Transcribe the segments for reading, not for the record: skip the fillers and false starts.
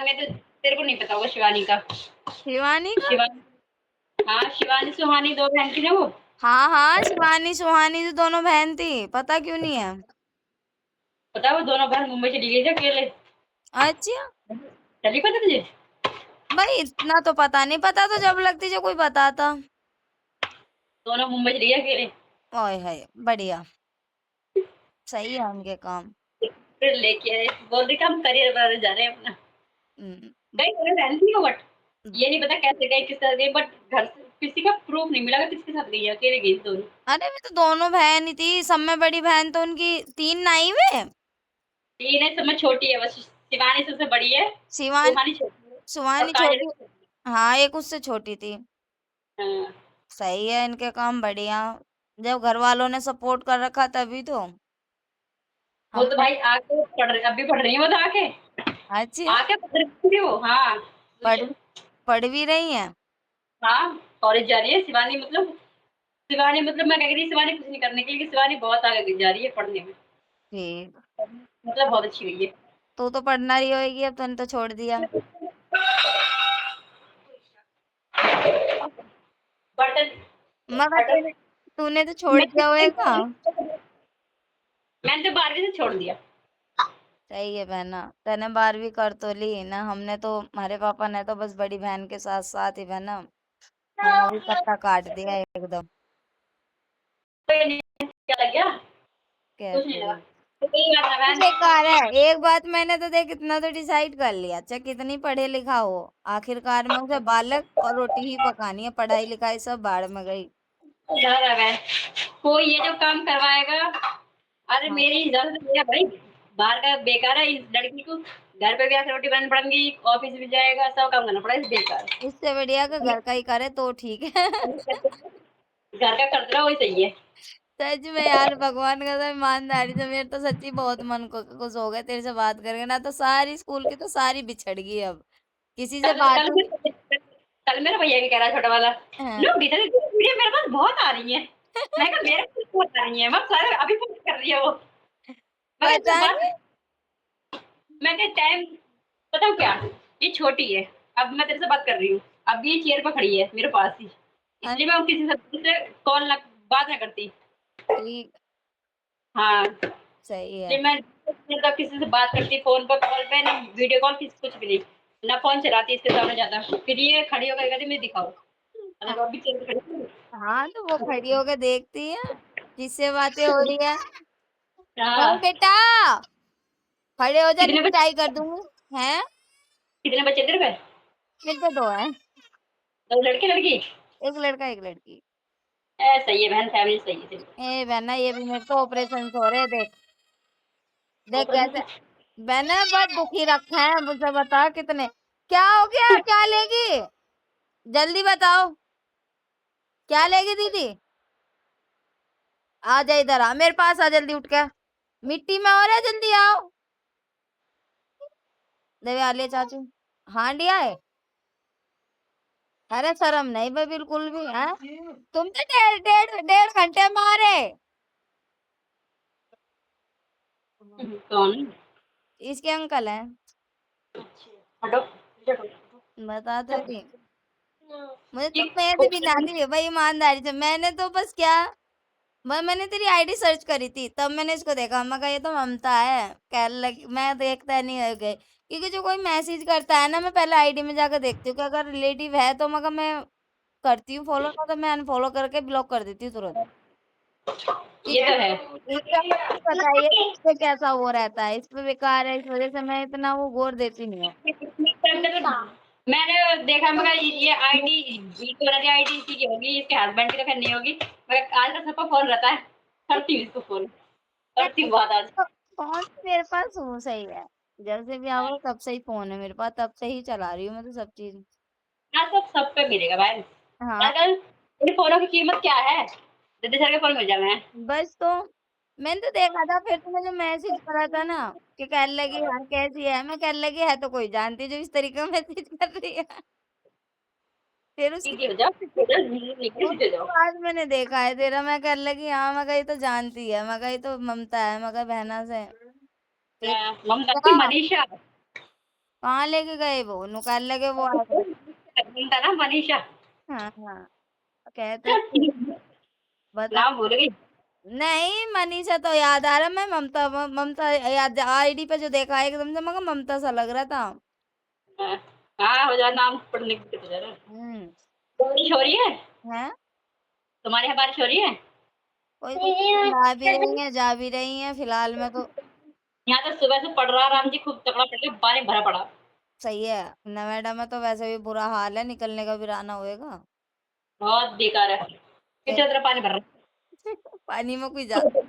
बाद में तो तेरे को नहीं पता होगा शिवानी का। शिवानी का? शिवानी, हाँ शिवानी सुहानी 2 बहन थी ना वो। हाँ हाँ, शिवानी सुहानी जो दोनों बहन थी, पता क्यों नहीं है? पता है वो दोनों बहन मुंबई चली गई थी अकेले। अच्छा चली पता तुझे? भाई, इतना तो पता नहीं, पता तो जब लगती जो कोई बताता। दोनों मुंबई चली गई अकेले। ओए है, बढ़िया, सही है उनके काम। फिर लेके आए, बोल रही कि हम करियर बनाने जा रहे हैं अपना। हम्म, कहीं दोनों बहन थी वो, बट ये नहीं पता कैसे गई, किस तरह गई, बट घर से किसी का प्रूफ नहीं मिला कि किसके साथ गई है, अकेले गई थी दोनों। अरे वे तो दोनों बहन ही थी, सब में बड़ी बहन तो उनकी 3 नाई वे। तीन है, सब में छोटी है बस, शिवानी सबसे बड़ी है, शिवान सुहानी छोटी है और सुहानी काजल छोटी। छोटी हाँ, एक उससे छोटी थी। है। हाँ। सही है इनके काम, बढ़िया। जब घर वालों ने सपोर्ट कर रखा तभी तो। वो तो हमने भाई आके पढ़ रही, अभी पढ़ रही है वो तो आके, अच्छा आके पढ़ रही थी वो। हाँ पढ़ पढ़ भी रही हैं। हाँ, कॉलेज जा रही है शिवानी, मतलब शिवानी, मतलब मैं कह रही थी शिवानी कुछ नहीं करने के लिए, शिवानी बहुत आगे जा रही है पढ़ने में, ठीक। मतलब बहुत अच्छी हुई है। तू तो पढ़ना रही होगी, अब तूने तो छोड़ दिया। बर्तन मगर बर्तन तूने तो छोड़ दिया होगा। मैंने तो 12वीं से छोड़ दिया। सही है बहना, तने 12वीं कर तो ली ना, हमने तो, हमारे पापा ने तो बस बड़ी बहन के साथ साथ ही बहना हमारा भी पत्ता काट दिया एकदम। तो ये नहीं, क्या लग गया? कुछ नहीं कैसे लगा। भी तो यही बात है बहन। बेकार है। एक बात मैंने तो देख, इतना तो डिसाइड कर लिया, चाहे कितनी पढ़े लिखा हो, आखिरकार में उसे बालक और रोटी ही पकानी है, पढ़ाई लिखाई सब बाढ़ में गई। ज्यादा बहन, कोई ये जो काम करवाएगा, अरे हाँ, मेरी इजाजत नहीं है भाई, बाहर का बेकार है, इस लड़की को घर पे भी आके रोटी बनानी पड़ेगी, ऑफिस भी जाएगा, सब काम करना पड़ेगा, इस बेकार इससे बढ़िया कि घर का ही करे तो ठीक है। घर का कर दो वही सही है। सच में यार, भगवान का तो ईमानदारी से मेरे तो सच्ची बहुत मन को खुश हो गया तेरे से बात करके ना, तो सारी स्कूल की तो सारी बिछड़ गई अब, किसी से कल बात कल हो। कल मेरा भैया भी कह रहा है छोटा वाला, हाँ। लो गीता दीदी वीडियो मेरे पास बहुत आ रही है। मैं कहा मेरे पास बहुत आ रही है, मैं सर अभी फोन कर रही है वो। मगर इससे पता बात, नहीं। मैं कहा टाइम, पता हूँ क्या, ये छोटी है, अब मैं तेरे से बात कर रही हूँ, अब ये चेयर पर खड़ी है मेरे पास ही, हाँ, इसलिए मैं किसी से कॉल ना, बात ना करती। ठीक। हाँ, सही है। इसलिए मैं मतलब किसी से बात करती फोन पर, कॉल पे ना, वीडियो कॉल, किसी कुछ भी नहीं, ना फोन चलाती इसके सामने ज्यादा। फिर ये खड़ी होकर कहती मैं दिखाओ, हाँ, मतलब अभी चेयर पे खड़ी हूँ। हाँ, तो वो खड़ी होकर देखती है, किससे बातें हो रही है। चल हाँ। बेटा, खड़े हो जा, नहीं कितने बच्चे, पिटाई कर दूंगी। हैं? कितने बच्चे तेरे पे? मेरे पे 2 है, 2 लड़के लड़की? एक लड़का एक लड़की। सही है बहन, फैमिली सही है तेरी। ए बहना, ये भी मेरे तो ऑपरेशन हो रहे, देख देख ऑपरेशन कैसे। से मैंने बहुत दुखी रखा है, मुझे बता कितने। क्या हो गया, क्या लेगी? जल्दी बताओ, क्या लेगी दीदी? आ जा, इधर आ, मेरे पास आ, जल्दी उठ के, मिट्टी में हो रहा है, जल्दी आओ। देवे आलिया चाचू, हांडिया है। अरे शर्म नहीं भाई, बिल्कुल भी है। तुम तो डेढ़ डेढ़ डेढ़ घंटे मारे। कौन? इसके अंकल हैं। हटो, हटो। बता तो रही, मुझे ये तो पैसे भी ना दिए भाई, ईमानदारी से। मैंने तो बस क्या, मैंने तेरी आईडी सर्च करी थी, तब मैंने इसको देखा, मैं कहा ये तो ममता है, कह लगी मैं देखता नहीं है गए, क्योंकि जो कोई मैसेज करता है ना, मैं पहले आईडी में जाकर देखती हूँ कि अगर रिलेटिव है तो मगर मैं करती हूँ फॉलो, ना तो मैं अनफॉलो करके ब्लॉक कर देती हूँ तुरंत। ये तो क्योंकि है। इंस्टाग्राम तो पता ही है इस पे कैसा वो रहता है, इस पे बेकार है, इस वजह से मैं इतना वो गौर देती नहीं हूँ। मैंने देखा, मगर ये आईडी, बीच वाली आईडी इसी की होगी, इसके हस्बैंड की तो खैर नहीं होगी, मगर आज का सबका फोन रहता है, करती हूँ इसको फोन, करती हूँ बात आज। तो फोन तो मेरे पास हो सही है, जब से भी आओ तब से ही फोन है मेरे पास, तब से ही चला रही हूँ मैं तो सब चीज। आज सब पे मिलेगा भाई, हाँ, आजकल इन फोनों की कीमत क्या है, दीदी सर के फोन मिल जाए हैं। बस तो मैंने तो देखा था, फिर तुमने जो मैसेज करा था ना कि कह लगी यार कैसी है, मैं कह लगी है तो कोई जानती जो इस तरीके का मैसेज कर रही है। फिर उसके सीधी हो जाओ, सीधी हो जाओ, निकल सीधे उसके हो जाओ। बाद मैंने देखा है तेरा, मैं कर लगी हाँ, मैं कही तो जानती है, मैं कही तो ममता है, मैं कहा बहना से। फिर ममता की क्या? मनीषा। कहाँ लेके गए वो? नु कह लगे वो आ गए। बनता ना मनीषा। हाँ, हाँ। कहते थे बता नाम भूल गई। नहीं मनीषा तो याद आ रहा मैं ममता याद आईडी पे जो देखा एकदम से मगर ममता सा लग रहा था। हाँ, हाँ, हो जा नाम पढ़ने की हो जा रहा है। हुँ। बारिश हो रही है? हैं? तुम्हारे यहाँ बारिश हो रही है? कोई ला भी रही हैं, जा भी रही हैं फिलहाल में तो यहाँ तो सुबह से पड़ रहा राम जी खूब तगड़ा पड़ गया, पानी भरा पड़ा। सही है। नोएडा में तो वैसे भी बुरा हाल है, निकलने का भी रहना होएगा। बहुत बेकार है। फिर कितने तरह पानी भर रहा पानी में कोई जा है।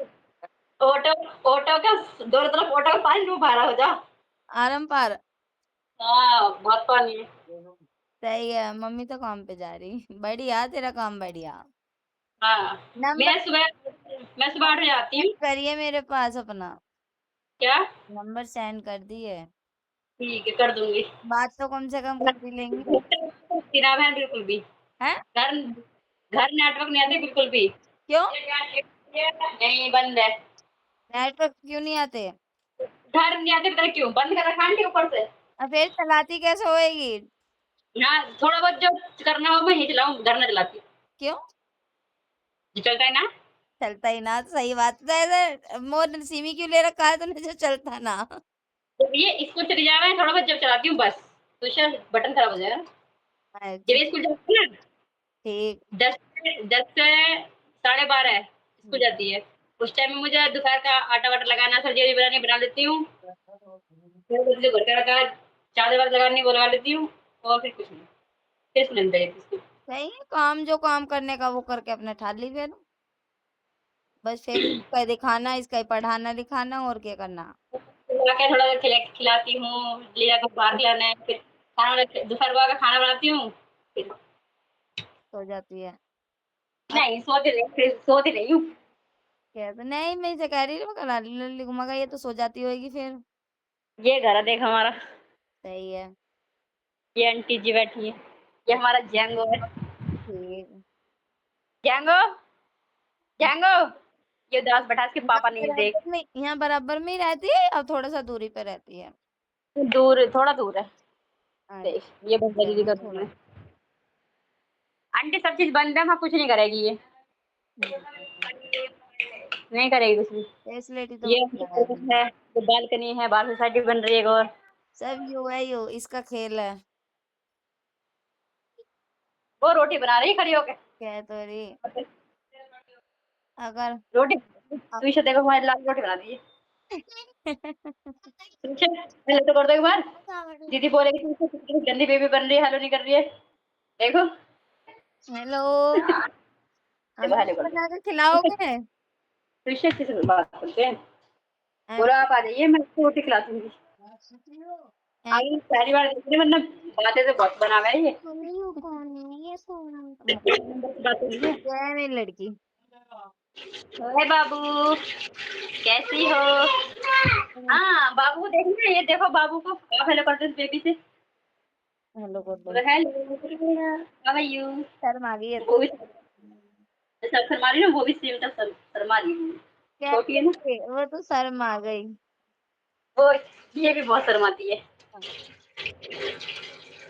ऑटो ऑटो का दोनों तरफ ऑटो का पानी डूब भरा हो जा। आरम-पार। हाँ, बहुत पानी है। सही है, मम्मी तो काम पे जा रही। बढ़िया तेरा काम बढ़िया। हाँ, नंबर मैं सुबह 8 बजे आती सेंड हूँ। करिए मेरे पास अपना। क्या? नंबर सेंड कर दिए। ठीक है, कर दूँगी। बात तो कम से कम कर ही लेंगे। तेरा है बिल्कुल भी। हैं? घर घर नेटवर्क नहीं आते बिल्कुल भी। क्यों? नहीं, बंद है। नेटवर्क क्यों नहीं आते? घर नहीं आते, पता नहीं क्यों? बंद कर रखा है आंटी ऊपर से। फिर चलाती कैसे होएगी? हाँ, थोड़ा बहुत जो करना हो मैं ही चलाऊँ, घर ना चलाती। क्यों? जो चलता है ना। चलता ही ना, तो सही बात है। तो ऐसे मोर सिमी क्यों ले रखा है तूने जो चलता ना? जब ये स्कूल चली जाए मैं थोड़ा बहुत जब चलाती हूँ बस। तो शायद बटन खराब हो जाएगा। जब अच्छा, ये स्कूल जाती है ना ठीक। 10 से 12:30 स्कूल जाती है। उस टाइम में मुझे दोपहर का आटा-वाटा लगाना, सब्ज़ी-वब्ज़ी बनानी बना लेती हूँ। फिर जो घर का रहता है, चादर-वादर लगानी वो लगा लेती हूँ और फिर कुछ नहीं। फिर सो जाती है। सही है, काम जो काम करने का वो करके अपने ठाली फिर। बस फिर इसका ही दिखाना, इसका ही पढ़ाना लिखाना और क्या करना। खिला के थोड़ा खिलाती हूँ, ले जाकर बाहर खिलाना है, फिर दोपहर का खाना बनाती हूँ। फिर सो जाती है। अब नहीं सोती नहीं, फिर सोती नहीं हूँ। कहते नहीं मैं इसे कह रही थी मैं कल लल्ली को मगा ये तो सो जाती होएगी फिर। ये घर है देख हमारा। सही है, ये आंटी जी बैठी है। ये हमारा जैंगो है। ठीक। Django, Django. ये उदास बैठा है, इसके पापा नहीं है देख। यहाँ बराबर में ही रहती है और थोड़ा-सा दूरी पे रहती है? दूर थोड़ा दूर है। देख ये बंदा अच्छा, दीदी का रूम थोड़ा है। आंटी सब चीज़ बंद है, वहाँ कुछ नहीं करेगी ये। नहीं करेगी कुछ भी। फैसिलिटी तो ये बढ़िया है। है, ये बालकनी है, बाहर सोसाइटी बन रही है एक और। सब यूँ है यूँ, इसका खेल है। वो रोटी बना रही है खड़ी होके। कह तो रही अगर रोटी अ तू इसे देखो हमारी लाल रोटी बना दी है। पीछे पहले तो कर दो एक बार। दीदी बोलेगी तुमसे कितनी गंदी बेबी बन रही है, हेलो नहीं कर रही है। देखो। हेलो, देखो हमें हेलो भी कर बना दो। के खिलाओगे? पीछे किसी से बात करते हैं। हैं? बोलो आप आ जाइए, मैं आपको रोटी खिला दूँगी। हैं? आगे पहली बार देख रही हूँ, वरना बातें तो बहुत बनावे है ये। कौन है ये कौन नंबर की बात हो रही है। ये है मेरी लड़की। हाय बाबू, कैसी हो? हाँ, बाबू को देखना है, ये देखो बाबू को। आप हेलो करते हो बेबी से। हेलो कर दो। बोलो हेलो, हाउ आर यू? शर्मा गई है वो तो। भी जैसे आप शर्मा रही हो ना, वो भी सेम शर्मा रही है। छोटी है ना, कैसे? वो तो शर्मा गई। वो ये भी बहुत शर्माती है।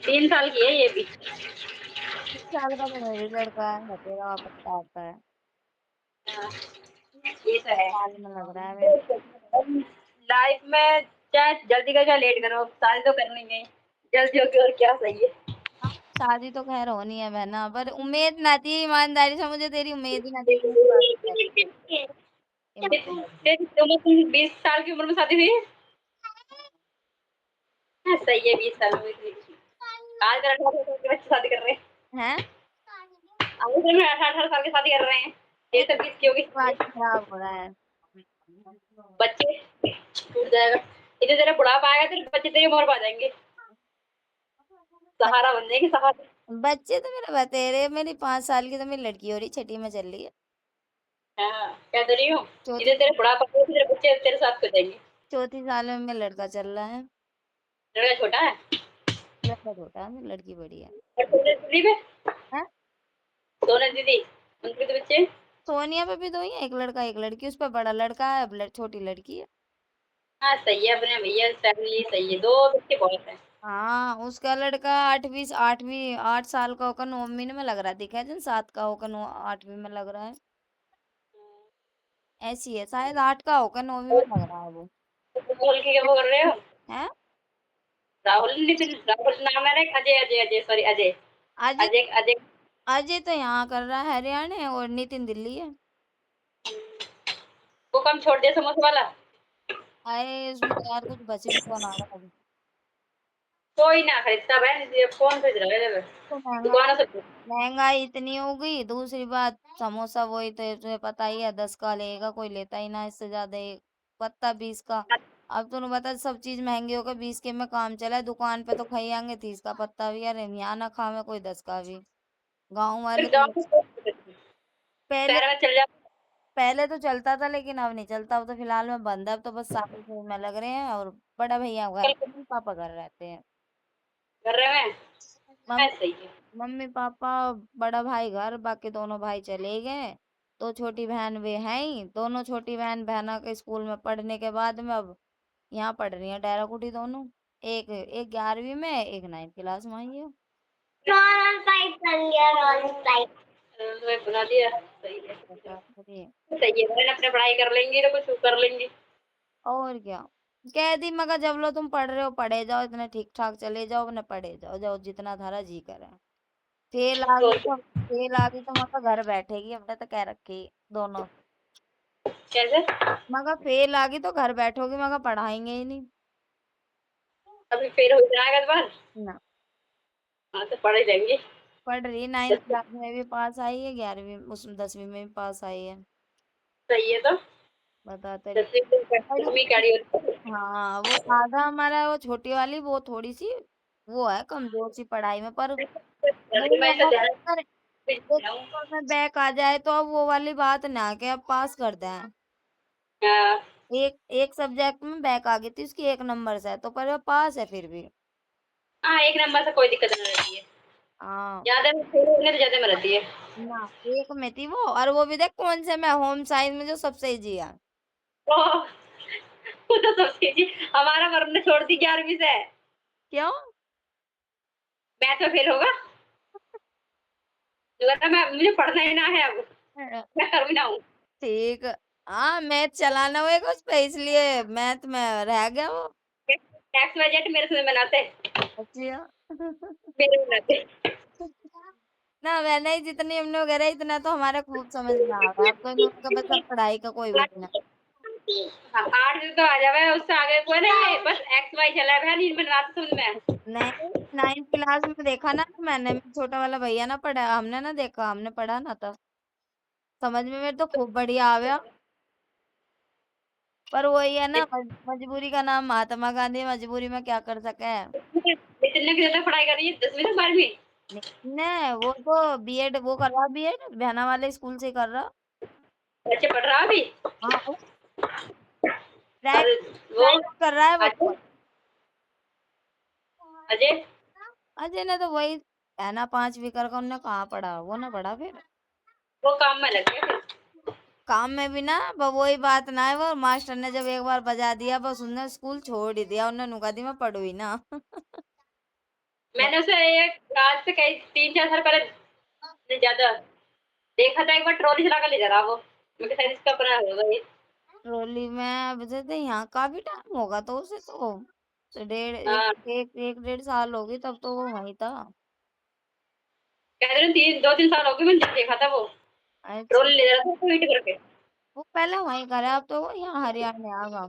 3 साल की है ये भी। 1 साल का तो मेरी लड़का है, तेरा वापस का आता है। हाँ, ये तो है। साल में लग रहा है मेरे। लाइफ में चाहे जल्दी करो चाहे लेट करो, शादी तो करनी है। जल्दी होगी और क्या सही है। शादी तो खैर होनी है बहना, पर उम्मीद ना थी ईमानदारी से मुझे तेरी उम्मीद ही ना थी कि मेरी शादी करेगी। तेरी उम्र तुम 20 साल की उम्र में शादी हुई है? हाँ, सही है 20 साल में हुई थी। आजकल 18 साल के बच्चे शादी कर रहे हैं। हैं? आजकल में 18 साल की शादी कर रहे हैं। ये सब 20 की होगी दिमाग शादी। खराब हो रहा है। बच्चे टूट जाएगा। इधर तेरा बुढ़ापा आएगा, तेरे बच्चे तेरी उम्र में आ जाएंगे। सहारा बन जाएंगे, सहारा। बच्चे तो मेरे बतेरे मेरी 5 साल की तो मेरी लड़की हो रही, छठी में चल रही है। हाँ, कह तो रही हूँ। चौथी इधर तेरा बुढ़ापा आएगा, तेरे बच्चे तेरे साथ हो जाएंगे। चौथी साल में मेरा लड़का चल रहा है। लड़का छोटा है लड़का छोटा है, मेरी लड़की बड़ी है। और सोनल दीदी पे, हैं? सोनल दीदी उनके तो बच्चे। सोनिया पे भी 2 ही है, एक लड़का एक लड़की। उस पे बड़ा लड़का है, छोटी लड़की है। हाँ, सही है, अपने भैया फैमिली सही है, 2 बच्चे बहुत है। हाँ, उसका लड़का 8 साल का होकर 9वीं में लग रहा है, दिखा जन 7 का होकर 8वीं में लग रहा है। ऐसी है, शायद 8 का होकर 9वीं में लग रहा है वो। बोल के क्या वो कर रहे हो? है। राहुल नितिन, राहुल नाम है ना, अजय अजय अजय, सॉरी अजय। अजय अजय अजय। अजय तो यहाँ कर रहा है हरियाणा, और नितिन दिल्ली है। वो काम छोड़ दिया समोसे वाला। अरे उसमें तो यार कुछ बचे भी तो ना रहा अभी। कोई ना खरीदता बहन, ये कौन खरीद रहा है? तो दुकानों महंगाई से। महंगाई इतनी हो गई, दूसरी बात समोसा वही तो तुझे पता ही है, 10 का लेगा कोई, लेता ही ना इससे ज्यादा। एक पत्ता 20 का। अब तूने बता, सब चीज महंगी हो गई, 20 के में काम चला है, दुकान पे तो खाई आएंगे 30 का पत्ता भी, अरे यहाँ ना खावे कोई 10 का भी। गाँव फिर वाले गाँव तो में कौन खरीदता है? पहले शहर में चल जाता पहले तो चलता था, लेकिन अब नहीं चलता, अब तो फिलहाल में बंद है, अब तो बस साल में लग रहे हैं, और बड़ा भैया घर, है, मम्मी पापा घर रहते हैं। कर रहे हैं। मम, सही है। मम्मी पापा, बड़ा भाई घर, बाकी दोनों भाई चले गए। दो छोटी बहन वे हैं ही, दोनों छोटी बहन बहना के स्कूल में पढ़ने के बाद में अब यहाँ पढ़ रही है डेराकुटी दोनों। एक एक 11वीं में, एक 9th क्लास में आई है। रोल टाइप बन गया, रोल टाइप। तो बना दिया, सही है। अरे, सही है, बहन अपने पढ़ाई कर लेंगी तो कुछ कर लेंगी। और क्या। कह दी मगर, जब लो तुम पढ़ रहे हो पढ़े जाओ, इतने ठीक ठाक चले जाओ, अपने पढ़े जाओ, जाओ जितना थारा जी करे। फेल आ तो गई तो फेल आ गई तो मगर घर बैठेगी, हमने तो कह रखी दोनों। कैसे? मगर फेल आ गई तो घर बैठोगी, मगर पढ़ाएंगे ही नहीं। अभी फेल हो जाएगा इस बार। ना। हाँ तो पढ़ ही लेंगी। पढ़ रही, 9th क्लास में भी पास आई है, 11वीं उसमें 10वीं में भी पास आई है। सही है तो। बता तेरी। 10वीं तो बड़ी 10वीं गाड़ी होती है। हाँ, वो साधा हमारा, वो छोटी वाली वो थोड़ी सी, वो है कमजोर सी पढ़ाई में, पर जल्दी वो मैं इसका अगर ध्यान अगर एक रखूँ। पेपर में बैक आ जाए तो अब वो वाली बात ना कि अब पास कर दें। हाँ। एक एक सब्जेक्ट में बैक आ गई थी उसकी 1 नंबर से, तो पर वो पास है फिर भी। हाँ, एक नंबर से कोई दिक्कत नहीं रहती है। हाँ। ज्यादा में फेल होने तो ज्यादा में रहती है। ना, एक में थी वो, और वो भी देख कौन से में, होम साइंस में जो सबसे इजी है। ओह! वो तो सब चीज़, हमारा वरुण ने छोड़ दी 11वीं से। क्यों? मैथ में फेल होगा। जो कहता मैं मुझे पढ़ना ही ना है अब, मैं करूँ ही ना हूँ। ठीक। हाँ, मैथ चलाना होगा उस पे, इसलिए मैथ में रह गया वो। एक्स वाई जेड मेरे से बनाते, अच्छा। मेरे बनाते। ना, मैंने ही जितनी हमने वगैरह, इतना तो हमारा खूब समझ में आ रहा है, अब तो इन लोगों का बस अब पढ़ाई का कोई वो नहीं। हाँ, 8 तो आ जावे, उससे आगे कोई नहीं, बस एक्स वाई चला है, नहीं बनाते समझ में। नहीं, 9th क्लास में देखा ना मैंने, छोटा वाला भैया ना पढ़ा, हमने ना देखा, हमने पढ़ा ना था, समझ में मेरे तो खूब बढ़िया आ गया। पर वही है ना, मजबूरी का नाम महात्मा गांधी, मजबूरी में क्या कर सके हैं। इतने की ज्यादा पढ़ाई कर रही है, 10वीं से 12वीं। नहीं, वो तो बीएड वो कर रहा, बीएड बहना वाले स्कूल से कर रहा। बच्चे पढ़ रहा अभी। हाँ, वो और प्राइवेट वो प्राइवेट कर रहा है वो अजय, तो। अजय अजय ने तो वही है ना, 5वीं कर का, उन्होंने कहाँ पढ़ा, वो ना पढ़ा फिर। वो काम में लग गया फिर। काम में भी ना, वही बात ना है, वो मास्टर ने जब एक बार बजा दिया, बस उन्होंने स्कूल छोड़ ही दिया, उन्होंने नुका दी मैं पढ़ू ही ना। मैंने उसे एक आज से कई 3-4 साल पहले नहीं ज्यादा देखा था, एक बार ट्रॉली चला कर ले जा रहा वो। मैं कहा शायद इसका अपना होगा ये। ट्रॉली में अब जैसे यहाँ काफी टाइम होगा, तो उसे तो डेढ़ एक हाँ, एक एक 1.5 साल होगी, तब तो वो वहीं था। कह रहे 2-3 साल हो गए, मैंने जब देखा था वो अच्छा। ट्रॉली ले जा रहा था पीट करके। वो पहले वहीं करा, अब तो वो यहाँ हरियाणा आ गया।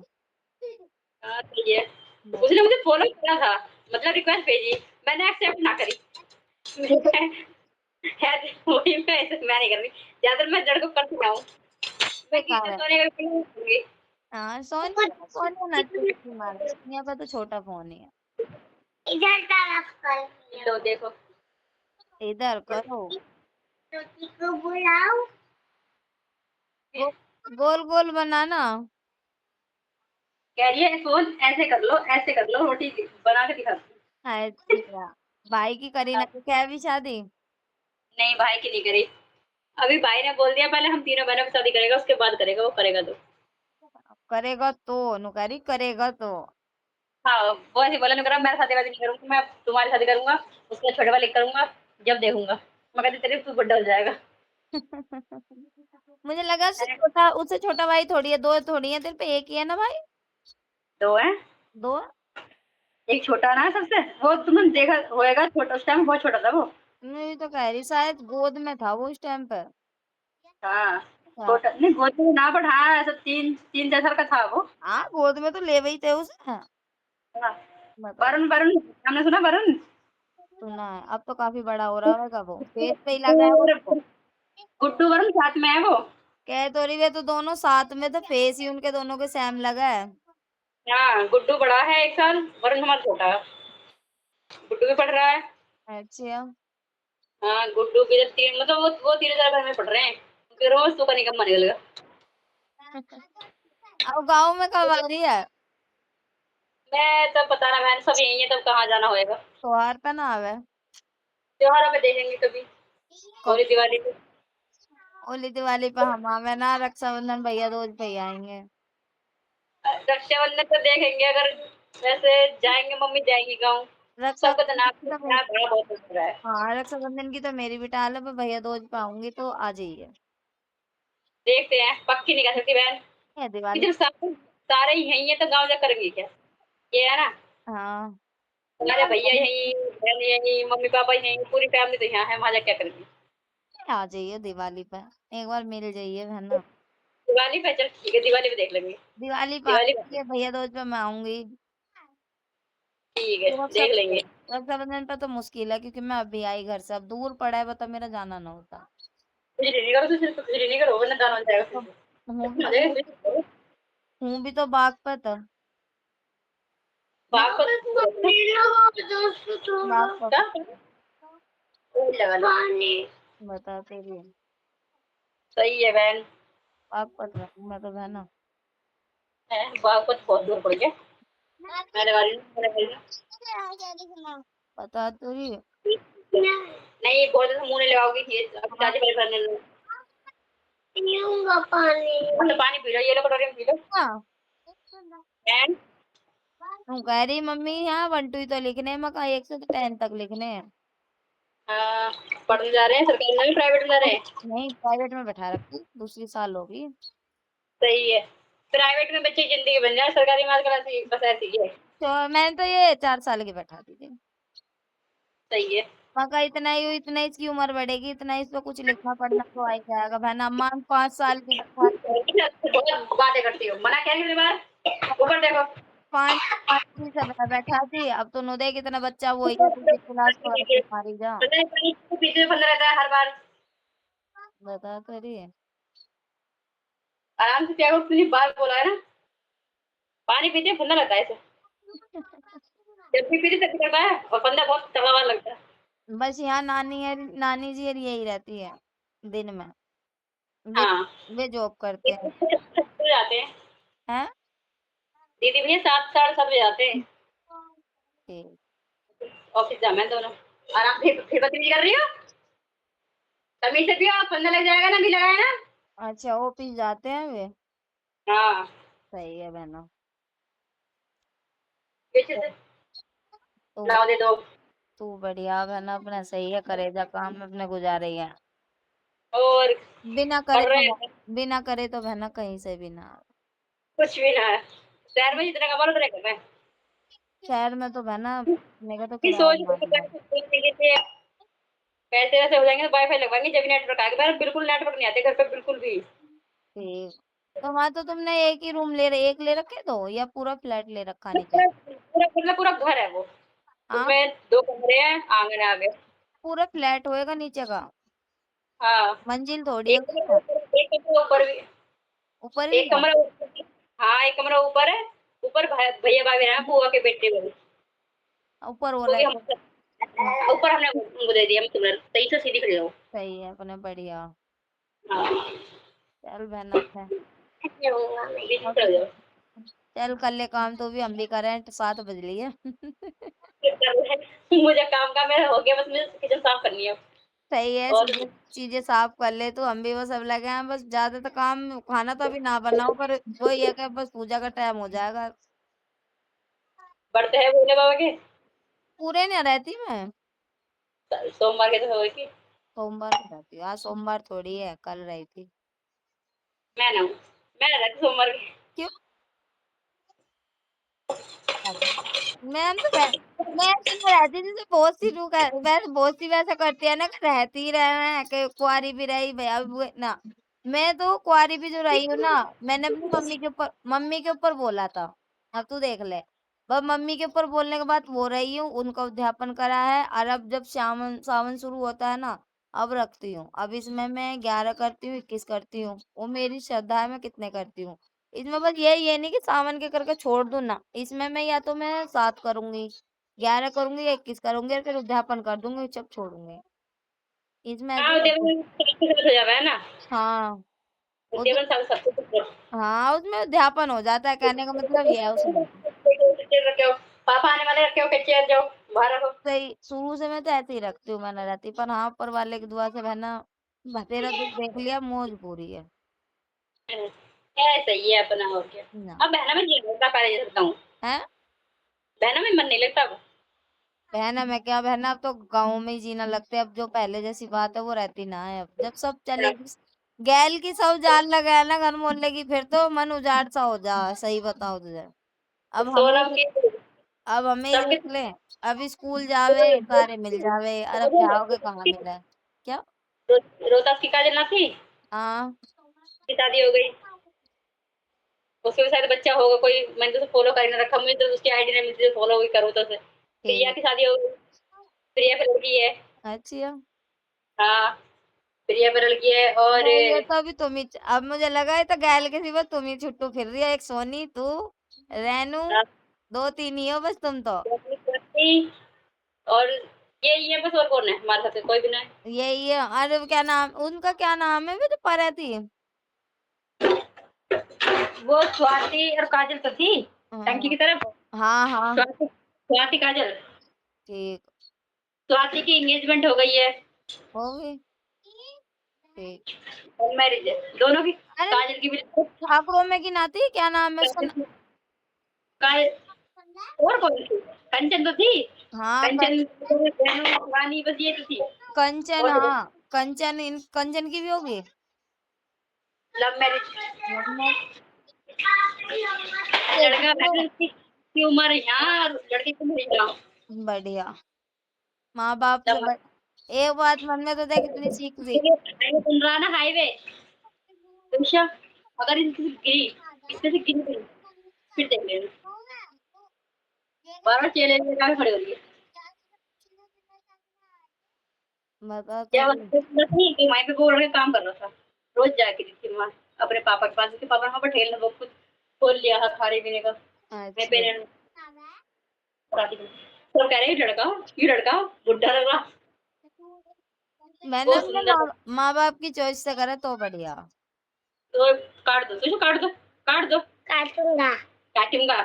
हाँ सही है। उसने मुझे फॉलो किया था, मतलब रिक्वेस्ट भेजी, मैंने एक्सेप्ट ना करी। खैर वही मैं नहीं कर रही, ज्यादातर मैं लड़कों को करती हूँ। मैं बेकार गीता है। सोने का भी नहीं करूंगी। हाँ, सोनी सोनी ना तुम्हारे यहाँ पे तो छोटा फोन ही है। इधर तरफ कर लो, देखो इधर करो। रोटी को बुलाओ। गो, गोल गोल बनाना। कह रही है फोन ऐसे कर लो, ऐसे कर लो, रोटी बना के दिखा। अच्छा, भाई की करी ना क्या अभी शादी? नहीं भाई की नहीं करी। अभी भाई ने बोल दिया पहले हम तीनों बहनों की शादी करेगा, उसके बाद करेगा, वो करेगा तो। करेगा तो नुकारी करेगा तो। हाँ, वो ऐसे बोला नहीं करा मैं शादी-वादी नहीं करूँगी, मैं तुम्हारी शादी करूँगा, उसके बाद छोटे वाले की करूँगा, जब देखूँगा। मैं कहती तेरे तू बड़ा हो जाएगा। मुझे लगा उससे छोटा भाई थोड़ी है, 2 थोड़ी है तेरे पे, 1 ही है ना भाई? 2 हैं, 2 है? 1 छोटा ना है सबसे, वो तुमने देखा होएगा छोटा उस टाइम बहुत छोटा था वो। मैं वही तो कह रही शायद गोद में था वो उस टाइम पे। हाँ, हाँ, छोटा नहीं गोद में ना बट हाँ, ऐसा 3 4 साल का था वो। हाँ, गोद में तो ले वही थे उसे। हाँ, हाँ, बताओ। वरुण नाम सुना वरुण? सुना है, अब तो काफ़ी बड़ा हो रहा होगा वो। फेस पे ही लगा है वो गुड्डू तो। गुड्डू वरुण साथ में है वो। कह तो रही है तो दोनों साथ में थे, फेस ही उनके दोनों के सेम लगा है। हाँ, गुड्डू बड़ा है 1 साल, वरुण हमारा छोटा है। गुड्डू भी पढ़ रहा है। अच्छा। हाँ, गुड्डू भी जब 3 मतलब वो तीनों जगह घर में पढ़ रहे हैं। क्योंकि रोज़ तो का निकम्मा निकल गया। अब गाँव में कब आ रही है? मैं तब पता ना बहन सब यही है तब कहाँ जाना होएगा। त्योहार पे ना आवे? त्योहारों पे देखेंगे कभी, कब? होली दिवाली पे। होली दिवाली पे हम आवे ना, रक्षाबंधन भैया दूज पे ही आएंगे। रक्षाबंधन तो देखेंगे अगर वैसे जाएँगे मम्मी जाएँगी गाँव। सबका तो रक्षाबंधन नाम की तो यहाँ बड़ा बहुत हो रहा है। हाँ, रक्षाबंधन की तो मेरी भी टाल है, पर भैया दूज पे आऊंगी तो आ जाइए। देखते हैं, पक्की नहीं कह सकती बहन। है कि दिवाली। जब सारे ही यहीं है तो गाँव जा करेंगे क्या? ये है ना, हाँ, हमारे भैया यहीं, बहन यहीं, मम्मी-पापा यहीं, पूरी फैमिली तो यहाँ है, वहाँ जा क्या करेंगे? आ जाइए दिवाली पे, एक बार मिल जाइए है ना। दिवाली पे चल ठीक है, दिवाली पे देख लेंगे। दिवाली पे आ दिवाली पे जाइए, भैया दूज पे मैं आऊंगी। ठीक है, रक्षा देख लेंगे। रक्षाबंधन पे तो मुश्किल है क्योंकि मैं अभी आई घर से, अब दूर पड़ा है, बता मेरा जाना ना होता। खिचड़ी नहीं करो तो सिर्फ खिचड़ी नहीं करो वरना दान हो जाएगा फिर तो से। हूँ भी हो तो जाएगा खिचड़ी करो। हूँ भी तो बागपत। बागपत बागपत। क्या? वही लगा लो। बता तेरी। सही है बहन। बागपत रहूँ मैं तो है ना। है बागपत बहुत दूर पड़ गया। मैं लगा रही हूँ, मैं लगा रही हूँ। बता तेरी। नहीं बहुत ज़्यादा मुँह नहीं लगाओगी ये अब हाँ। चाची परेशान कर पीऊँगा पानी। अच्छा पानी पी लो, ये लो कटोरी में पी लो। हाँ। बहन तू कह रही मम्मी यहाँ 1 2 ही तो लिखने हैं, मैं कहा 1 से तो 10 तक लिखने हैं। पढ़ने जा रहे हैं सरकारी में प्राइवेट में जा रहे हैं? नहीं, प्राइवेट में बैठा रखी, दूसरी साल होगी। सही है। प्राइवेट में बच्चे की ज़िंदगी बन जाए, सरकारी में आजकल ऐसी बस ऐसी ही है। तो मैंने तो ये 4 साल की बैठा दी थी। सही है। मैं कहा इतना ही इसकी उम्र बढ़ेगी, इतना इसको कुछ लिखना पढ़ना तो आ ही जाएगा। वरना अम्मा 5 साल की बैठा दी। बहुत बातें करती हो। मना किया कितनी बार? ऊपर देखो। 5 से बैठा थी, अब तो नु देख इतना बच्चा वही है, दूसरी क्लास को ऐसे मारी जा। पता है पीछे फंदा रहता है हर बार। बता तो रही है। आराम से पिया करो, कितनी बार बोला है ना। पानी पीते फंदा रहता है ऐसे। जब भी पीते तब करता है और फंदा बहुत तगड़ा वाला लगता है। बस यहाँ नानी जी और यही रहती है दिन में। वे हाँ। वे जॉब करते हैं। जाते हैं। हैं? दीदी भैया 7 साढ़े 7 बजे आते हैं। ठीक। ऑफिस जाना है दोनों। आराम फिर बदतमीजी कर रही हो? तमीज से पियो फंदा लग जाएगा ना, भी लगाए ना। अच्छा, ऑफिस जाते हैं वे। हाँ। सही है बहना। पीछे से तू लाओ दे दो। तू बढ़िया बहना, अपना सही है, करे जा काम में अपने गुजारे है। और बिना करे पढ़ तो रहे हैं। बिना करे तो बहना कहीं से भी ना आवे। कुछ भी ना है। शहर में जितना कमा लो उतना कर रहे हैं। शहर में तो बहना मेरे का तो की किराया सोच मारना है। पैसे वैसे हो जाएंगे तो वाईफाई लगवाएंगे जब नेटवर्क आएगा। मेरा बिल्कुल नेटवर्क नहीं आते घर पे बिल्कुल भी। ठीक। तो वहाँ तो तुमने एक ले रखे दो या पूरा फ्लैट ले रखा नीचे? पूरा पूरा मतलब पूरा घर है वो। हाँ, उसमें 2 कमरे हैं, आंगन है आगे। पूरा फ्लैट होएगा नीचे का। हाँ। मंजिल थोड़ी है एक उसमें। कमरा एक कमरा ऊपर भी। ऊपर भी एक है। कमरा ऊपर। हाँ, एक कमरा ऊपर है। ऊपर भैया भाभी रहे हैं, बुआ के बेटे वाले। ऊपर वो वो भी हम रहते। हाँ, ऊपर हमने उनको दे दिया मतलब सही से सीधी खड़ी रहो। सही है अपने बढ़िया। हाँ। चल बहना अच्छा। बीच में और खड़े तो हो क्या? जाओ। चल कर ले काम, तो भी हम भी करें, 7 बज रही है। मुझे काम मेरा हो गया बस मुझे किचन साफ करनी है। सही है, और चीजें साफ कर ले तो हम भी बस अब लगे हैं, बस ज्यादा तो काम खाना तो अभी ना बनाओ, पर वही है कि बस पूजा का टाइम हो जाएगा। बढ़ते हैं भोले बाबा के? पूरे नहीं रहती मैं, सोमवार के तो हुई थी। सोमवार को रहती हूँ। आज सोमवार थोड़ी है, कल रही थी। मैं ना हूँ, मैं ना रहती सोमवार के। क्यों? मैम तो मैं ऐसे में रहती जैसे बहुत सी लोग वैसे बहुत सी वैसा करती है ना कि रहती ही रहे हैं कि कुंवारी भी रही भैया ना। मैं तो कुंवारी भी जो रही हूँ ना, मैंने अपनी मम्मी के ऊपर बोला था। अब तू देख ले, बस मम्मी के ऊपर बोलने के बाद वो रही हूँ, उनका उद्यापन करा है। और अब जब सावन सावन शुरू होता है ना, अब रखती हूँ। अब इसमें मैं 11 करती हूँ, 21 करती हूँ, वो मेरी श्रद्धा है, मैं कितने करती हूँ। इसमें बस ये नहीं कि सावन के करके छोड़ दूँ ना, इसमें मैं या तो मैं 7 करूँगी, 11 करूँगी या 21 करूँगी और फिर उद्यापन कर दूँगी, जब छोड़ूँगी। इसमें ऐसे हाँ, करती हूँ। उद्यापन हो जावा है ना? हाँ, उद उद्यापन सब सब कुछ हाँ, उसमें उद्यापन हो जाता है, कहने का मतलब ये है उसमें। रखे हो, पापा आने वाले रखे हो, कच्चे आ जाओ, बाहर रखो। सही शुरू से मैं तो ऐसे ही रखती हूँ, मैं ना रहती, पर हाँ, ऊपर वाले की दुआ से बहना तेरा दुख देख लिया, मौज पूरी है। सही है अपना, और क्या। ना अब बहना में नहीं लगता, पहले जैसे बताऊँ, है बहना में मन नहीं लगता अब। बहना में क्या बहना, अब तो गाँव में ही जीना लगता है। अब जो पहले जैसी बात है वो रहती ना है। अब जब सब चलेगी, गैल की सब जान लगा है ना घर मोहल्ले की, फिर तो मन उजाड़ सा हो जा, सही बताओ तुझे। अब हमें सोनम की अब हमें ही सबके देख ले, अब स्कूल जावे सारे मिल जावे, और अब जाओगे कहाँ मिले। क्या? रोहतास की काजल ना थी, हाँ उसकी शादी हो गई, उसके भी शायद बच्चा होगा कोई। मैंने तो उसे फॉलो कर नहीं रखा, मुझे तो उसकी आईडी नहीं मिलती, फॉलो भी करूँ तो उसे। प्रिया ठीक। की शादी हो गई, प्रिया पे लड़की है। अच्छा, हाँ, प्रिया पे लड़की है। और नहीं ये तो अभी तुम ही, अब मुझे लगा है तो गैल के सिवा तुम ही छुट्टू फिर रही है। एक सोनी, तू, रेनू, दो तीन ही हो बस तुम तो। और ये बस, और कौन है हमारे साथ? कोई भी नहीं। यही है। अरे क्या नाम उनका, क्या नाम है, वे जो पर थी। वो स्वाति और काजल तो थी टंकी हाँ की तरफ। हाँ हाँ। स्वाति, स्वाति काजल। ठीक। स्वाति की एंगेजमेंट हो गई है, हो गई। ठीक। और मैरिज है दोनों की। अरे काजल की भी। ठाकुरों में की नाती, क्या नाम है उसका? काजल, और कौन थी? कंचन तो थी। हाँ कंचन, रेनू, रानी, बस ये तो थी। कंचन, और हाँ कंचन, इन कंचन की भी होगी। Love marriage. वरना देखी लड़का तो भैंस की उम्र यहाँ, लड़के की उम्र यहाँ। बढ़िया। माँ बाप से लव एक बात मन में तो देख इतनी सीख दी। हाईवे सुन रहा ना, हाईवे। तुमशा, अगर इससे गिरी, इससे से गिरी गई, फिर देख लेना, बार बार चले खड़े हो रही है। बता तो क्या रही। नहीं कि वहीं पे बोल रहे काम कर रहा था, रोज जाके थी वहाँ अपने पापा के पास। उसके पापा ने वहाँ पर ठेल वो कुछ खोल लिया था खाने पीने का। मैं अच्छा, पेरेंट सब कह रहे हैं, ये लड़का बुढ़ा लग रहा, मैंने बहुत अपने सुंदर। माँ बाप की चॉइस से करा तो बढ़िया। तो काट दो, तुझे काट दो, काट दो, काटूंगा, काटूंगा,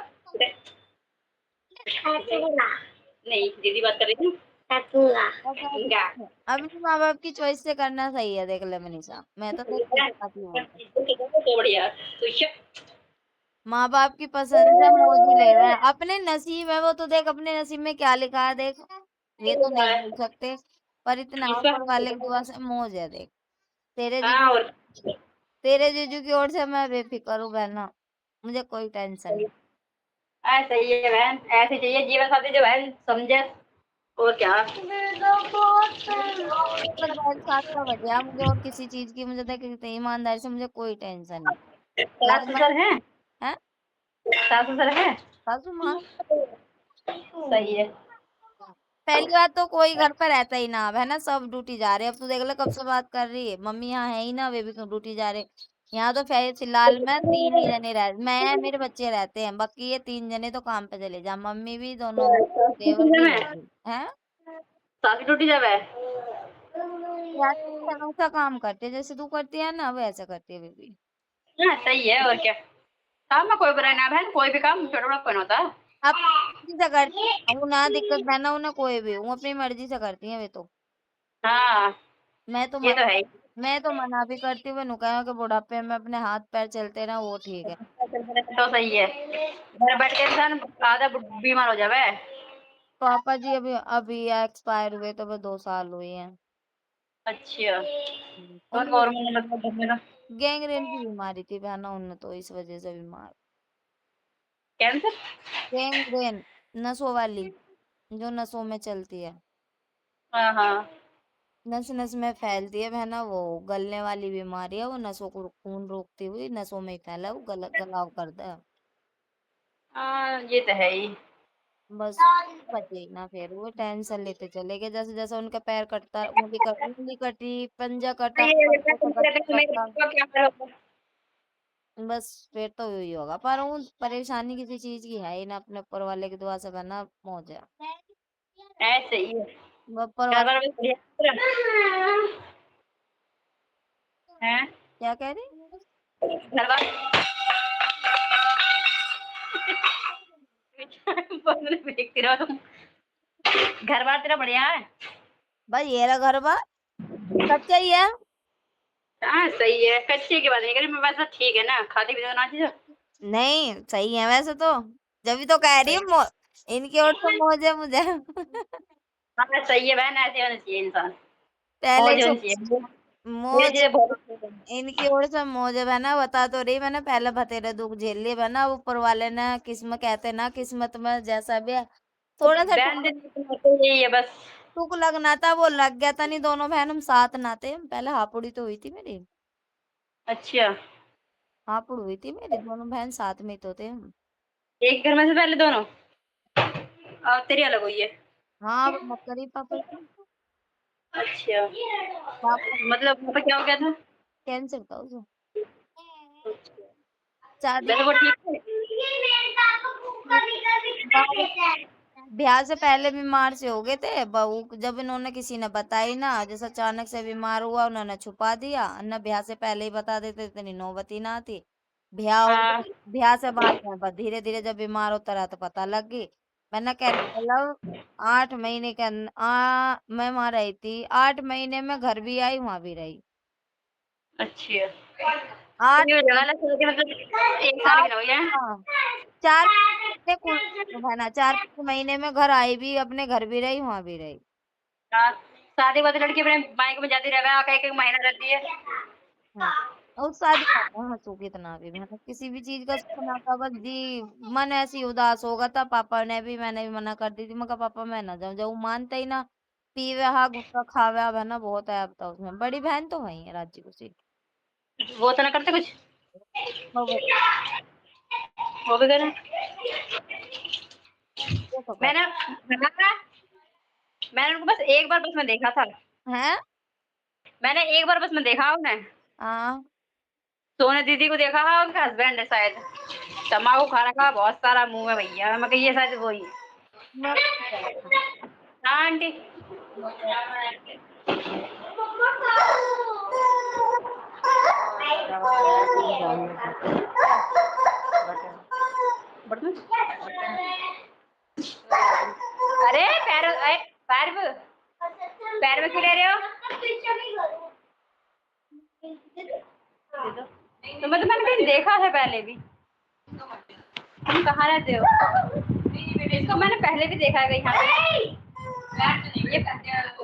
काटूंगा, नहीं दीदी बात कर रही थी, काटूंगा, काटूंगा। अपने माँ बाप की चॉइस से करना सही है, देख ले मनीषा, मैं तो देख के सिखाती हूँ उनको। तो बढ़िया तो माँ बाप की पसंद से मौज ही ले रहा है, अपने नसीब है वो तो देख, अपने नसीब में क्या लिखा है देख, ये तो नहीं बोल सकते। पर इतना ऊपर वाले की दुआ से मौज है देख। तेरे हाँ। जीजू और तेरे जीजू की ओर से मैं बेफिक्र हूँ बहना, मुझे कोई टेंशन नहीं। ऐसा ही है बहन, ऐसे चाहिए जीवन साथी जो बहन समझे, और क्या। पर बहन साथ का बढ़िया, मुझे और किसी चीज की, मुझे देख इतनी ईमानदारी से मुझे कोई टेंशन नहीं। सास लाइक मैं ससुर है, है सास ससुर है, सासू माँ। सही है। पहली बात तो कोई घर पे रहता ही ना, अब है ना, सब ड्यूटी जा रहे हैं। अब तू देख ले कब से बात कर रही है, मम्मी यहाँ है ही ना, वे भी ड्यूटी जा रहे। यहाँ तो फिलहाल मैं 3 ही जने मैं मेरे बच्चे रहते हैं, बाकी ये 3 जने तो काम पे चले जा, मम्मी भी, दोनों देवर भी, वो भी है। सास टूटी जब है। यार वैसा काम करते हैं, जैसे तू करती है ना वैसा करती है बेबी। हाँ, सही है, और क्या। काम में कोई बुराई ना बहन, कोई भी काम छोटा बड़ा कौन होता है। अब मर्जी से करती है वो, ना दिक्कत बहना उन्हें कोई भी, वो अपनी मर्जी से करती है वे तो। हाँ, मैं तो ये तो है ही। मैं तो मना भी करती हूँ, नुकायों के बुढ़ापे में अपने हाथ पैर चलते ना, वो ठीक है। तो सही है, घर बैठ के इंसान आधा बीमार हो जावे। पापा जी अभी अभी एक्सपायर हुए तो वो 2 साल हुए हैं। अच्छा, तो उनको नॉर्मल मतलब घर में ना गैंग्रीन की बीमारी थी बहना, उन्हें तो इस वजह से बीमार। कैंसर। गैंग्रीन नसों वाली, जो नसों में चलती है, हाँ, हाँ। नस-नस में फैलती है बहना, वो गलने वाली बीमारी है, वो नसों को खून रोकती हुई नसों में ही फैला, वो गलाव करता है। हाँ, ये तो है ही। बस बचे ही ना, फिर वो टेंशन लेते चले गए, जैसे-जैसे उनका पैर कटता, उंगली कटी, पंजा कटा, ये पैर का कहते गट्ठर तो मेरे कटा, पापा क्या हाल होगा। बस फिर तो यही होगा। पर वो परेशानी किसी चीज़ की है ही ना, अपने ऊपर वाले की दुआ से बना मौज है। ऐसे ही है। ऊपर घर वाले वाला बस बढ़िया हैं? क्या कह रही? घर वाला देखती रहो तुम। घर बार तेरा बढ़िया है। बस ये रहा घर बार, सच्चा ही है। हाँ, सही है, कच्चे की बात नहीं करी मैं, वैसा ठीक है ना, खाती पीती तो ना चीज़। नहीं, सही है वैसे तो, जभी तो कह रही सही। हूँ इनकी ओर से मौज है मुझे। हाँ, सही है बहन, ऐसे होना चाहिए इंसान। पहले ही मौज से होनी चाहिए। ये मौज चीज़ें बहुत अच्छी हैं। इनकी ओर से मौज है बहना, बता तो रही मैंने, पहले बतेरे दुख झेल लिए बहना, ऊपर वाले ने किस्मत, कहते ना किस्मत में जैसा भी है, थोड़ा सा बहन दिन तो यही है बस। टुक लगना था, वो लग गया था। नहीं, दोनों बहन हम साथ नाते, पहले हापुड़ी तो हुई थी मेरी, अच्छा, हापुड़ हुई थी मेरी, दोनों बहन साथ में ही तो थे हम। एक घर में से पहले दोनों और तेरी अलग हुई है। हाँ, वो मत करी पापा की, अच्छा, पापा मतलब वहाँ पे क्या हो गया था? कैंसर था उसे, अच्छा, शादी वैसे वो ठीक है। बाद ब्याह से पहले बीमार से हो गए थे बहू, जब इन्होंने किसी ने बताई ना, जैसे अचानक से बीमार हुआ, उन्होंने छुपा दिया ना, ब्याह से पहले ही बता देते इतनी नौबत ही ना आती। ब्याह हो हाँ, गई, ब्याह से बाद में बस धीरे धीरे जब बीमार होता रहा तो पता लग गई। मैंने कह मतलब 8 महीने के मैं वहां रही थी, 8 महीने में घर भी आई, वहां भी रही। अच्छा। तो आठ ये लगा ला चल के मतलब 1 साल की आठ ना हुई है। हाँ, 4 महीने कुल बहना, 4 महीने में घर आई भी, अपने घर भी रही, वहां भी रही। हाँ, शादी वादी लड़की अपने मायके में जाती रहे, आके 1-1 महीना रहती है। हाँ, और शादी में सुख इतना भी, मतलब किसी भी चीज का सुख ना था, बस जी मन ऐसे ही उदास होगा था। पापा ने भी, मैंने भी मना कर दी थी, मैं कहा पापा मैं ना जाऊं, जाऊं मानते ही ना, पीवे हा गुटखा खावे हा, बहना बहुत ऐप था उसमें। बड़ी बहन तो वही है राजी खुशी, वो तो ना करते कुछ, वो वो भी करें। वो तो कर मैंने मैंने उनको बस एक बार बस में देखा था। है। मैंने एक बार बस में देखा उन्हें। हाँ, सोने दीदी को देखा है, उनका हस्बैंड है शायद। तम्बाकू खा रखा बहुत सारा मुँह में भैया, मैं कही ये शायद वही है। मैं हाँ आंटी। बर्तन? अरे पैर पैर में क्यों ले रहे हो? तो मतलब मैंने कहीं देखा है पहले भी। तुम कहाँ रहते हो? इसको मैंने पहले भी देखा है कहीं यहाँ पे। ये पैर से तो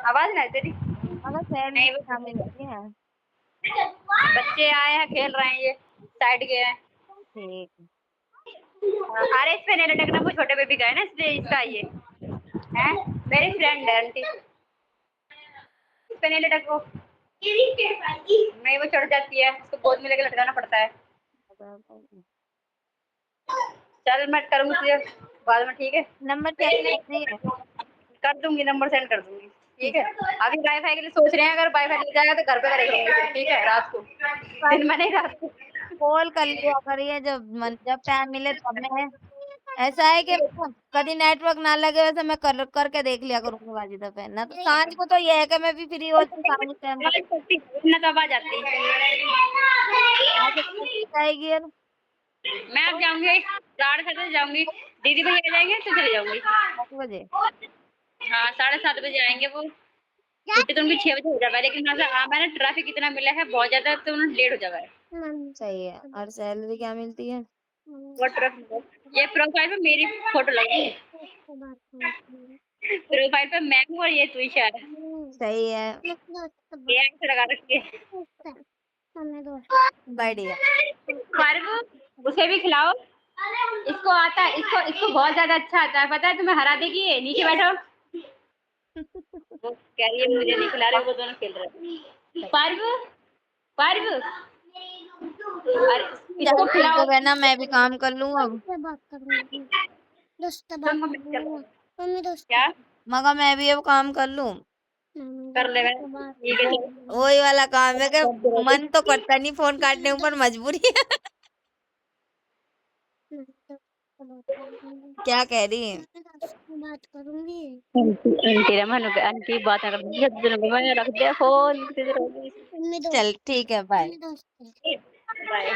आवाज नहीं आई तेरी। अगर सैलरी नहीं ना वो मिलती है। बच्चे आए हैं खेल रहे हैं, ये साइड गए हैं। ठीक। अरे इस पे नहीं लटकना, वो छोटे बेबी का है ना इसलिए इसका ये है। मेरी फ्रेंड है आंटी, इस पे नहीं लटको। नहीं वो चढ़ जाती है, उसको गोद में लेके लटकाना पड़ता है। चल मैं करूँगी तुझे बाद में, ठीक है? नंबर चेक कर रही है। कर दूंगी, नंबर सेंड कर दूंगी। ठीक ठीक है, अभी वाईफाई के लिए सोच रहे हैं, अगर वाईफाई मिल जाएगा तो घर पे करेंगे, ठीक है? रात को, है, दिन में नहीं, रात को। कॉल कर लिया करिए जब टाइम मिले तब। मैं ऐसा है कि कभी नेटवर्क ना लगे, वैसे मैं करके देख लिया करूंगी बाजी दफे ना, तो सांझ को तो ये है कि मैं भी फ्री होती हूँ, सांझ टाइम पर ना तब आ जाती। आज जाएगी यार। मैं अब जाऊंगी 7:30 जाऊंगी, दीदी भैया आ जाएंगे तो चले जाऊंगी। 8 बजे। हाँ 7:30 बजे आएंगे वो। छुट्टी तो उनकी 6 बजे हो जावा है, लेकिन थोड़ा-सा मैंने ट्रैफिक इतना मिला है बहुत ज़्यादा तो उन्हें लेट हो जावा है। सही है। और सैलरी क्या मिलती है? बहुत ट्रैफिक है। ये प्रोफाइल पे मेरी फ़ोटो लगी है। प्रोफाइल पे मैं हूँ और ये तुषार है। सही है। एआई से लगा रखी है। बढ़िया। फार्गू, उसे भी खिलाओ। इसको आता है, इसको इसको बहुत ज़्यादा अच्छा आता है, पता है तुम्हें हरा देगी ये, नीचे बैठो। वो कह रही है मुझे नहीं खिला रहे, वो दोनों खेल रहे हैं। फार्गू, फार्गू, अरे इसको चल ठीक खिलाओ। है बहना, मैं भी काम कर लूँ अब। तुम मम्मी से चलो। क्या? मगर मैं भी अब काम कर लूँ। कर ले बहन। ठीक है चलो। वही वाला काम है कि करते रहो मन तो करता नहीं फोन काटने पर मजबूरी है। क्या कह रही है? आंटी आंटी रमन आंटी बात कर मैंने रख दिया फोन चल ठीक है, बाय। बाय।